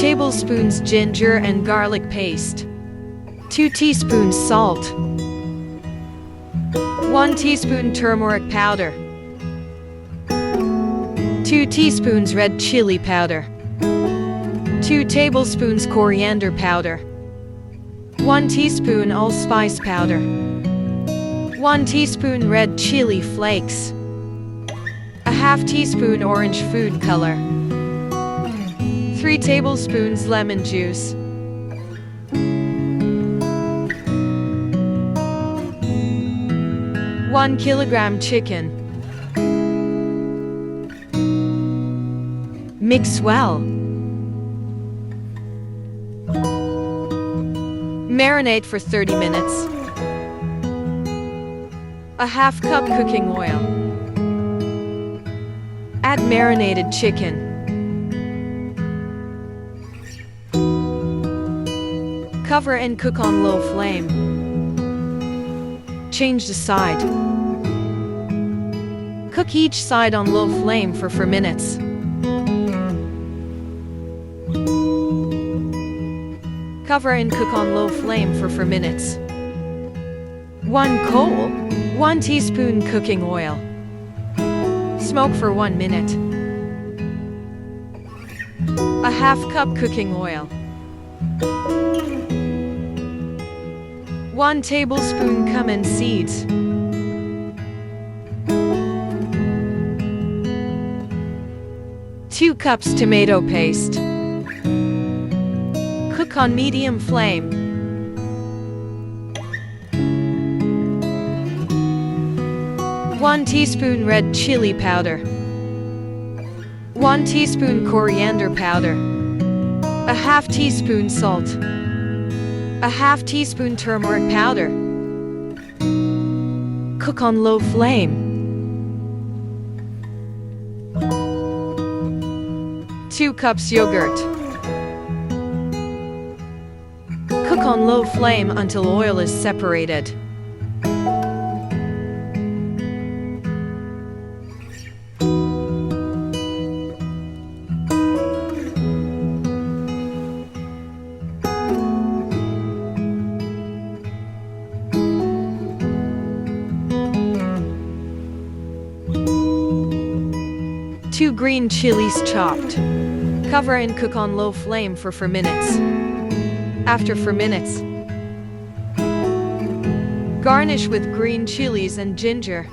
tablespoons ginger and garlic paste, 2 teaspoons salt, 1 teaspoon turmeric powder, 2 teaspoons red chili powder, 2 tablespoons coriander powder, 1 teaspoon allspice powder, 1 teaspoon red chili flakes, a half teaspoon orange food color, 3 tablespoons lemon juice, 1 kilogram chicken. Mix well. Marinate for 30 minutes. A half cup cooking oil. Add marinated chicken. Cover and cook on low flame. Change the side. Cook each side on low flame for 4 minutes. Cover and cook on low flame for 4 minutes. 1 coal, 1 teaspoon cooking oil. Smoke for 1 minute. A half cup cooking oil. 1 tablespoon cumin seeds. 2 cups tomato paste. Cook on medium flame. One teaspoon red chili powder. 1 teaspoon coriander powder. A half teaspoon salt. A half teaspoon turmeric powder. Cook on low flame. 2 cups yogurt. Cook on low flame until oil is separated. Two green chilies chopped. Cover and cook on low flame for 4 minutes. After 4 minutes, garnish with green chilies and ginger.